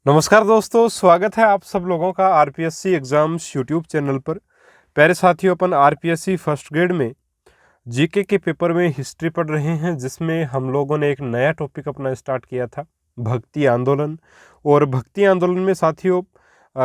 नमस्कार दोस्तों, स्वागत है आप सब लोगों का आरपीएससी एग्ज़ाम्स यूट्यूब चैनल पर। प्यारे साथियों, अपन आरपीएससी फर्स्ट ग्रेड में जीके के पेपर में हिस्ट्री पढ़ रहे हैं, जिसमें हम लोगों ने एक नया टॉपिक अपना स्टार्ट किया था, भक्ति आंदोलन। और भक्ति आंदोलन में साथियों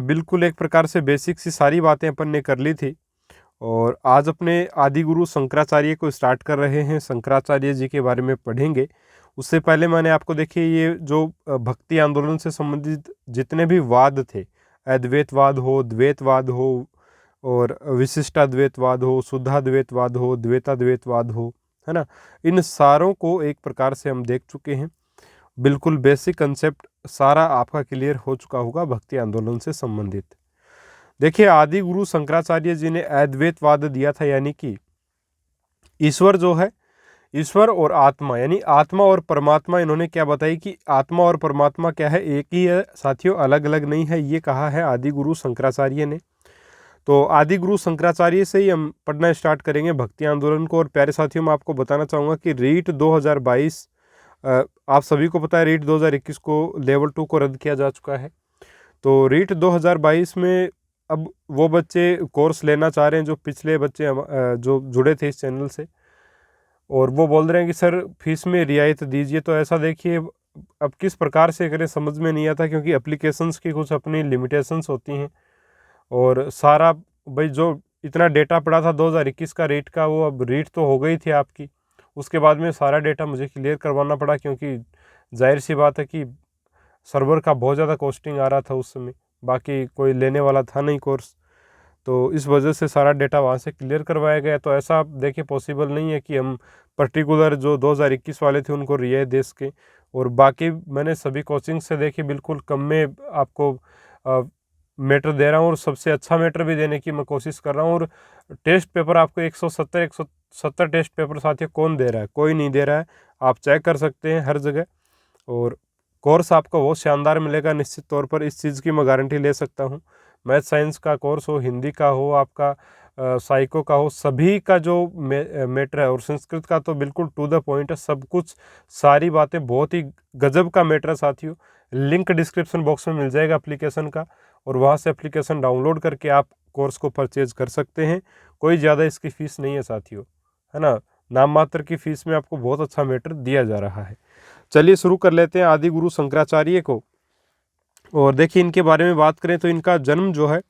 बिल्कुल एक प्रकार से बेसिक सी सारी बातें अपन ने कर ली थी। और आज अपने आदि गुरु शंकराचार्य को स्टार्ट कर रहे हैं, शंकराचार्य जी के बारे में पढ़ेंगे। उससे पहले मैंने आपको देखिए ये जो भक्ति आंदोलन से संबंधित जितने भी वाद थे, अद्वैतवाद हो, द्वैतवाद हो और विशिष्टाद्वैतवाद हो, शुद्धाद्वैतवाद हो, द्वैताद्वैतवाद हो, है ना, इन सारों को एक प्रकार से हम देख चुके हैं। बिल्कुल बेसिक कंसेप्ट सारा आपका क्लियर हो चुका होगा भक्ति आंदोलन से संबंधित। देखिए, आदि गुरु शंकराचार्य जी ने अद्वैतवाद दिया था, यानी कि ईश्वर जो है, ईश्वर और आत्मा यानी आत्मा और परमात्मा, इन्होंने क्या बताई कि आत्मा और परमात्मा क्या है, एक ही है साथियों, अलग अलग नहीं है। ये कहा है आदि गुरु शंकराचार्य ने। तो आदि गुरु शंकराचार्य से ही हम पढ़ना स्टार्ट करेंगे भक्ति आंदोलन को। और प्यारे साथियों, मैं आपको बताना चाहूँगा कि रीट 2022 आप सभी को पता है, रीट 2021 को लेवल 2 को रद्द किया जा चुका है। तो रीट 2022 में अब वो बच्चे कोर्स लेना चाह रहे हैं जो पिछले बच्चे जो जुड़े थे इस चैनल से, और वो बोल रहे हैं कि सर फीस में रियायत दीजिए। तो ऐसा देखिए, अब किस प्रकार से करें समझ में नहीं आता, क्योंकि एप्लीकेशंस की कुछ अपनी लिमिटेशंस होती हैं। और सारा भाई जो इतना डेटा पड़ा था 2021 का रेट का, वो अब रेट तो हो गई थी आपकी। उसके बाद में सारा डेटा मुझे क्लियर करवाना पड़ा, क्योंकि जाहिर सी बात है कि सर्वर का बहुत ज़्यादा कॉस्टिंग आ रहा था उस समय, बाकी कोई लेने वाला था नहीं कोर्स। तो इस वजह से सारा डेटा वहाँ से क्लियर करवाया गया। तो ऐसा देखिए पॉसिबल नहीं है कि हम पर्टिकुलर जो 2021 वाले थे उनको रियायत दे सकें। और बाकी मैंने सभी कोचिंग से देखी बिल्कुल कम में आपको मैटर दे रहा हूँ, और सबसे अच्छा मैटर भी देने की मैं कोशिश कर रहा हूँ। और टेस्ट पेपर आपको 170 टेस्ट पेपर साथियों कौन दे रहा है? कोई नहीं दे रहा है। आप चेक कर सकते हैं हर जगह। और कोर्स आपको बहुत शानदार मिलेगा निश्चित तौर पर, इस चीज़ की मैं गारंटी ले सकता हूँ। मैथ साइंस का कोर्स हो, हिंदी का हो, आपका साइको का हो, सभी का जो मैटर है, और संस्कृत का तो बिल्कुल टू द पॉइंट है सब कुछ। सारी बातें बहुत ही गजब का मैटर है साथियों। लिंक डिस्क्रिप्शन बॉक्स में मिल जाएगा एप्लीकेशन का, और वहाँ से एप्लीकेशन डाउनलोड करके आप कोर्स को परचेज कर सकते हैं। कोई ज़्यादा इसकी फ़ीस नहीं है साथियों, है ना। नाम मात्र की फ़ीस में आपको बहुत अच्छा मैटर दिया जा रहा है। चलिए शुरू कर लेते हैं आदि गुरु शंकराचार्य को। और देखिए, इनके बारे में बात करें तो इनका जन्म जो है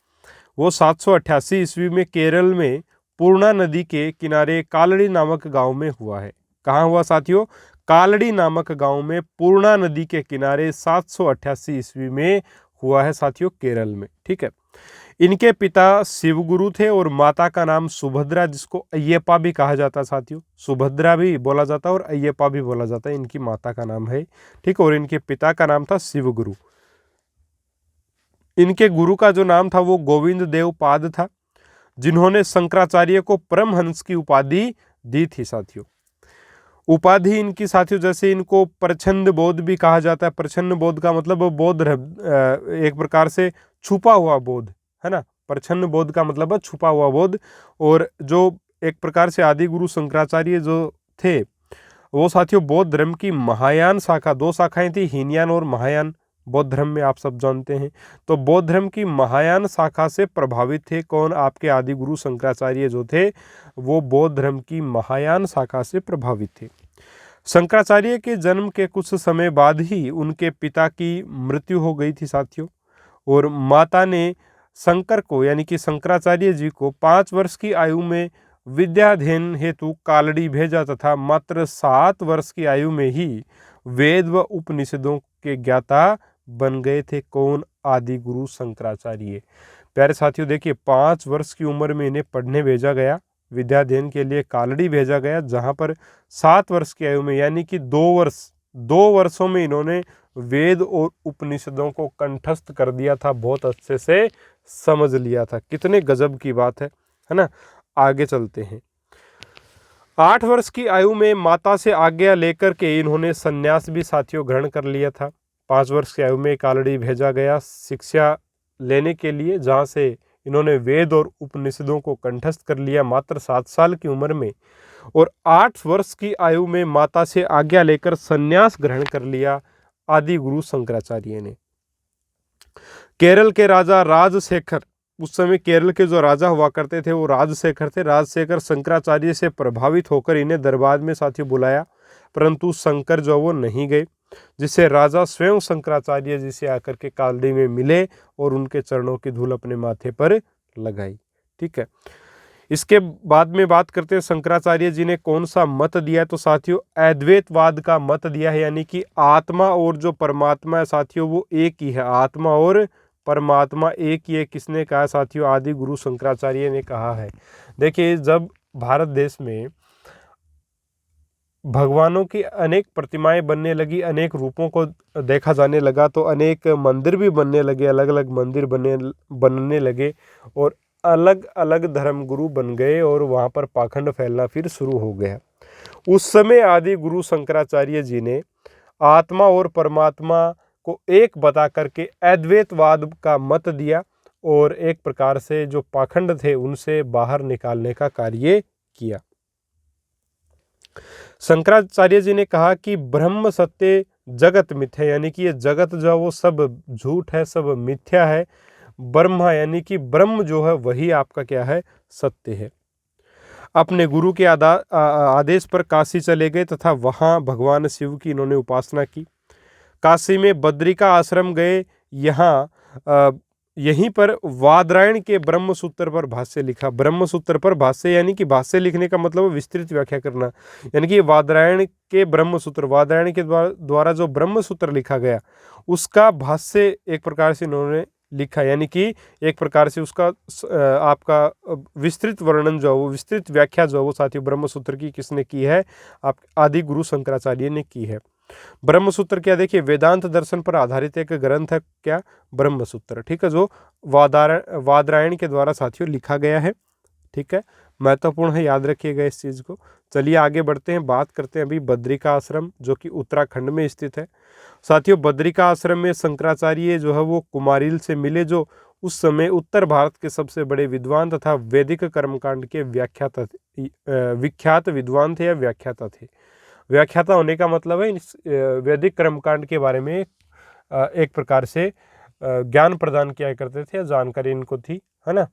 वो 788 ईस्वी में केरल में पूर्णा नदी के किनारे कालड़ी नामक गांव में हुआ है। कहाँ हुआ साथियों? कालड़ी नामक गांव में पूर्णा नदी के किनारे 788 ईस्वी में हुआ है साथियों, केरल में। ठीक है। इनके पिता शिवगुरु थे और माता का नाम सुभद्रा, जिसको अय्यप्पा भी कहा जाता है साथियों। सुभद्रा भी बोला जाता है और अय्यप्पा भी बोला जाता है, इनकी माता का नाम है। ठीक। और इनके पिता का नाम था शिवगुरु। इनके गुरु का जो नाम था वो गोविंद देव पाद था, जिन्होंने शंकराचार्य को परमहंस की उपाधि दी थी साथियों। उपाधि इनकी साथियों, जैसे इनको प्रच्छन्न बोध भी कहा जाता है। प्रच्छन्न बोध का मतलब बोध एक प्रकार से छुपा हुआ बोध, है ना। प्रच्छन्न बोध का मतलब है छुपा हुआ बोध। और जो एक प्रकार से आदि गुरु शंकराचार्य जो थे वो साथियों बौद्ध धर्म की महायान शाखा, दो शाखाएं थी, हीनयान और महायान, बौद्ध धर्म में आप सब जानते हैं। तो बौद्ध धर्म की महायान शाखा से प्रभावित थे कौन? आपके आदि गुरु शंकराचार्य जो थे वो बौद्ध धर्म की महायान शाखा से प्रभावित थे। शंकराचार्य के जन्म के कुछ समय बाद ही उनके पिता की मृत्यु हो गई थी साथियों। और माता ने शंकर को यानी कि शंकराचार्य जी को 5 वर्ष की आयु में विद्याध्ययन हेतु कालड़ी भेजा, तथा मात्र 7 वर्ष की आयु में ही वेद व उपनिषदों के ज्ञाता बन गए थे कौन? आदि गुरु शंकराचार्य। प्यारे साथियों, देखिए 5 वर्ष की उम्र में इन्हें पढ़ने भेजा गया, विद्याध्ययन के लिए कालड़ी भेजा गया, जहाँ पर 7 वर्ष की आयु में यानी कि 2 वर्षों में इन्होंने वेद और उपनिषदों को कंठस्थ कर दिया था, बहुत अच्छे से समझ लिया था। कितने गजब की बात है ना। आगे चलते हैं। 8 वर्ष की आयु में माता से आज्ञा लेकर के इन्होंने संन्यास भी साथियों ग्रहण कर लिया था। 5 वर्ष की आयु में कालड़ी भेजा गया शिक्षा लेने के लिए, जहाँ से इन्होंने वेद और उपनिषदों को कंठस्थ कर लिया मात्र 7 साल की उम्र में। और 8 वर्ष की आयु में माता से आज्ञा लेकर संन्यास ग्रहण कर लिया आदि गुरु शंकराचार्य ने। केरल के राजा राजशेखर, उस समय केरल के जो राजा हुआ करते थे वो राजशेखर थे। राजशेखर शंकराचार्य से प्रभावित होकर इन्हें दरबार में साथियों बुलाया, परंतु शंकर जो वो नहीं गए, जिससे राजा स्वयं शंकराचार्य जी से आकर के कालड़ी में मिले और उनके चरणों की धूल अपने माथे पर लगाई। ठीक है, इसके बाद में बात करते हैं शंकराचार्य जी ने कौन सा मत दिया, तो साथियों अद्वैतवाद का मत दिया है, यानी कि आत्मा और जो परमात्मा है साथियों वो एक ही है, आत्मा और परमात्मा एक ही है। किसने कहा साथियों? आदि गुरु शंकराचार्य ने कहा है। देखिए, जब भारत देश में भगवानों की अनेक प्रतिमाएं बनने लगी, अनेक रूपों को देखा जाने लगा, तो अनेक मंदिर भी बनने लगे, अलग अलग मंदिर बनने लगे और अलग अलग धर्मगुरु बन गए और वहाँ पर पाखंड फैलना फिर शुरू हो गया। उस समय आदि गुरु शंकराचार्य जी ने आत्मा और परमात्मा को एक बता करके अद्वैतवाद का मत दिया और एक प्रकार से जो पाखंड थे उनसे बाहर निकालने का कार्य किया। शंकराचार्य जी ने कहा कि ब्रह्म सत्य जगत मिथ्या, यानी कि ये जगत जो है वो सब झूठ है, सब मिथ्या है। ब्रह्म यानी कि ब्रह्म जो है वही आपका क्या है? सत्य है। अपने गुरु के आदेश पर काशी चले गए तथा वहाँ भगवान शिव की इन्होंने उपासना की। काशी में बद्रिका आश्रम गए, यहीं पर वादरायण के ब्रह्मसूत्र पर भाष्य लिखा। ब्रह्मसूत्र पर भाष्य यानी कि भाष्य लिखने का मतलब विस्तृत व्याख्या करना, यानी कि वादरायण के ब्रह्मसूत्र, वादरायण के द्वारा जो ब्रह्मसूत्र लिखा गया उसका भाष्य एक प्रकार से इन्होंने लिखा, यानी कि एक प्रकार से उसका आपका विस्तृत वर्णन जो है वो विस्तृत व्याख्या जो है वो साथियों ब्रह्मसूत्र की किसने की है? आप आदि गुरु शंकराचार्य ने की है। ब्रह्मसूत्र क्या? देखिए, वेदांत दर्शन पर आधारित एक ग्रंथ है, क्या? ब्रह्मसूत्र। ठीक है, जो वादरायण के द्वारा साथियों लिखा गया है। ठीक है, महत्वपूर्ण है, याद रखिएगा इस चीज को। चलिए आगे बढ़ते हैं, बात करते हैं अभी बद्रिका आश्रम जो कि उत्तराखंड में स्थित है। साथियों, बद्रिका आश्रम में शंकराचार्य जो है वो कुमारिल से मिले, जो उस समय उत्तर भारत के सबसे बड़े विद्वान तथा वैदिक कर्मकांड के विख्यात विद्वान थे या व्याख्याता थे। व्याख्याता होने का मतलब है वैदिक कर्मकांड के बारे में एक प्रकार से ज्ञान प्रदान किया करते थे, जानकारी इनको थी, है ना।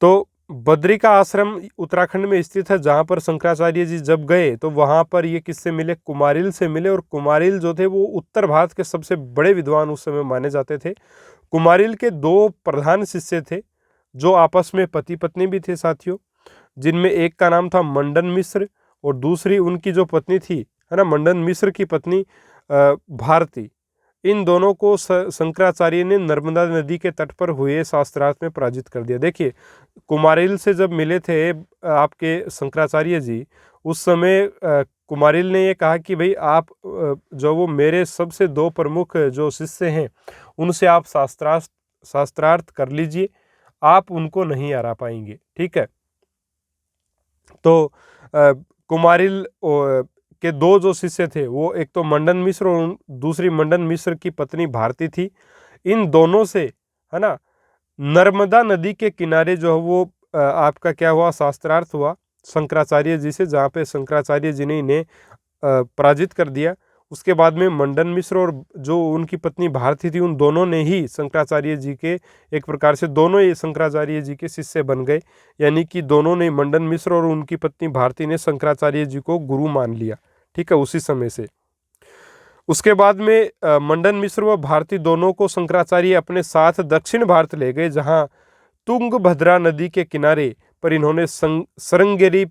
तो बद्रिका आश्रम उत्तराखंड में स्थित है, जहां पर शंकराचार्य जी जब गए तो वहां पर ये किससे मिले? कुमारिल से मिले। और कुमारिल जो थे वो उत्तर भारत के सबसे बड़े विद्वान उस समय माने जाते थे। कुमारिल के दो प्रधान शिष्य थे जो आपस में पति पत्नी भी थे साथियों, जिनमें एक का नाम था मंडन मिश्र और दूसरी उनकी जो पत्नी थी, है ना, मंडन मिश्र की पत्नी भारती। इन दोनों को शंकराचार्य ने नर्मदा नदी के तट पर हुए शास्त्रार्थ में पराजित कर दिया। देखिए, कुमारिल से जब मिले थे आपके शंकराचार्य जी, उस समय कुमारिल ने ये कहा कि भाई आप जो वो मेरे सबसे दो प्रमुख जो शिष्य हैं उनसे आप शास्त्रार्थ कर लीजिए, आप उनको नहीं हरा पाएंगे। ठीक है, तो कुमारिल के दो जो शिष्य थे वो एक तो मंडन मिश्र और दूसरी मंडन मिश्र की पत्नी भारती थी। इन दोनों से, है ना, नर्मदा नदी के किनारे जो है वो आपका क्या हुआ? शास्त्रार्थ हुआ शंकराचार्य जी से, जहाँ पे शंकराचार्य जी ने इन्हें पराजित कर दिया। उसके बाद में मंडन मिश्र और जो उनकी पत्नी भारती थी, उन दोनों ने ही शंकराचार्य जी के एक प्रकार से दोनों ही शंकराचार्य जी के शिष्य बन गए, यानी कि दोनों ने, मंडन मिश्र और उनकी पत्नी भारती ने शंकराचार्य जी को गुरु मान लिया। ठीक है, उसी समय से। उसके बाद में मंडन मिश्र व भारती दोनों को शंकराचार्य अपने साथ दक्षिण भारत ले गए, जहाँ तुंगभद्रा नदी के किनारे पर इन्होंने श्रृंगेरी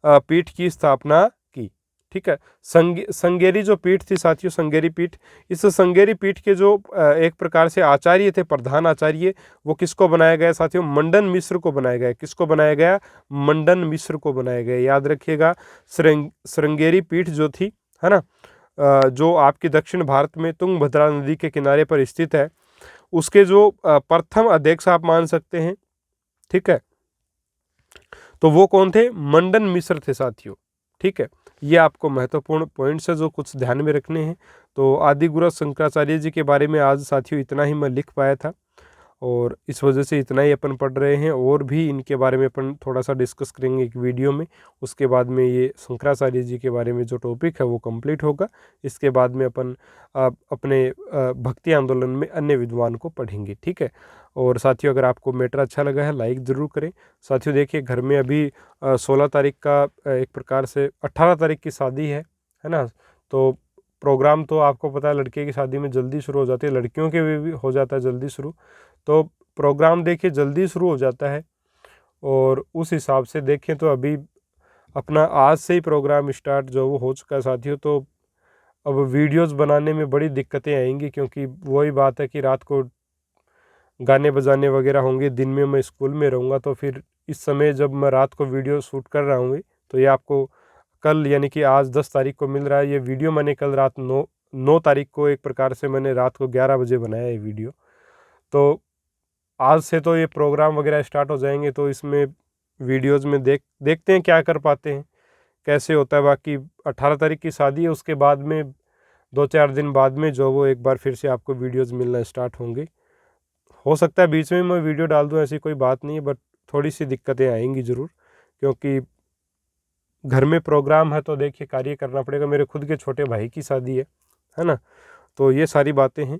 पीठ की स्थापना की। ठीक है, श्रृंगेरी जो पीठ थी साथियों, श्रृंगेरी पीठ, इस श्रृंगेरी पीठ के जो एक प्रकार से आचार्य थे, प्रधान आचार्य, वो किसको बनाया गया साथियों? मंडन मिश्र को बनाया गया। किसको बनाया गया? मंडन मिश्र को बनाया गया। याद रखिएगा, श्रृंगेरी पीठ जो थी, है ना, जो आपकी दक्षिण भारत में तुंगभद्रा नदी के किनारे पर स्थित है, उसके जो प्रथम अध्यक्ष आप मान सकते हैं। ठीक है, तो वो कौन थे? मंडन मिश्र थे साथियों। ठीक है, ये आपको महत्वपूर्ण पॉइंट्स है जो कुछ ध्यान में रखने हैं। तो आदि गुरु शंकराचार्य जी के बारे में आज साथियों इतना ही मैं लिख पाया था। और इस वजह से इतना ही अपन पढ़ रहे हैं। और भी इनके बारे में अपन थोड़ा सा डिस्कस करेंगे एक वीडियो में। उसके बाद में ये शंकराचार्य जी के बारे में जो टॉपिक है वो कंप्लीट होगा। इसके बाद में अपन अपने भक्ति आंदोलन में अन्य विद्वान को पढ़ेंगे, ठीक है। और साथियों, अगर आपको मैटर अच्छा लगा है लाइक ज़रूर करें। साथियों देखिए, घर में अभी 16 तारीख का एक प्रकार से 18 तारीख की शादी है ना। तो प्रोग्राम तो आपको पता है, लड़के की शादी में जल्दी शुरू हो जाती है, लड़कियों के भी हो जाता है जल्दी शुरू। तो प्रोग्राम देखिए जल्दी शुरू हो जाता है। और उस हिसाब से देखें तो अभी अपना आज से ही प्रोग्राम स्टार्ट जो वो हो चुका है साथियों। तो अब वीडियोस बनाने में बड़ी दिक्कतें आएंगी, क्योंकि वही बात है कि रात को गाने बजाने वगैरह होंगे, दिन में मैं स्कूल में रहूँगा। तो फिर इस समय जब मैं रात को वीडियो शूट कर रहा हूँ, तो ये आपको कल यानी कि आज 10 तारीख को मिल रहा है। ये वीडियो मैंने कल रात 9 तारीख को एक प्रकार से मैंने रात को 11 बजे बनाया ये वीडियो। तो आज से तो ये प्रोग्राम वगैरह स्टार्ट हो जाएंगे। तो इसमें वीडियोज़ में देखते हैं क्या कर पाते हैं, कैसे होता है। बाकी 18 तारीख की शादी है, उसके बाद में 2-4 दिन बाद में जो वो एक बार फिर से आपको वीडियोज़ मिलना स्टार्ट होंगे। हो सकता है बीच में मैं वीडियो डाल दूं, ऐसी कोई बात नहीं है, बट थोड़ी सी दिक्कतें आएंगी ज़रूर, क्योंकि घर में प्रोग्राम है तो देखिए कार्य करना पड़ेगा। मेरे खुद के छोटे भाई की शादी है ना। तो ये सारी बातें हैं,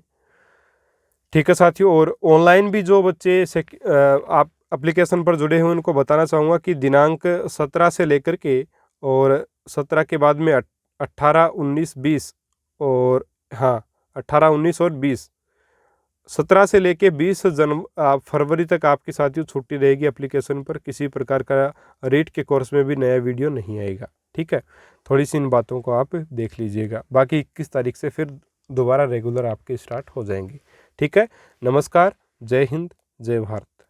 ठीक है साथियों। और ऑनलाइन भी जो बच्चे आप एप्लीकेशन पर जुड़े हैं उनको बताना चाहूँगा कि दिनांक 17 से लेकर के और 17 के बाद में 18, 19, 20 और हाँ 18, 19 और 20, 17 से लेके 20 फरवरी तक आपकी साथियों छुट्टी रहेगी एप्लीकेशन पर। किसी प्रकार का रीट के कोर्स में भी नया वीडियो नहीं आएगा, ठीक है। थोड़ी सी इन बातों को आप देख लीजिएगा। बाकी 21 तारीख से फिर दोबारा रेगुलर आपके स्टार्ट हो जाएंगे, ठीक है। नमस्कार, जय हिंद, जय भारत।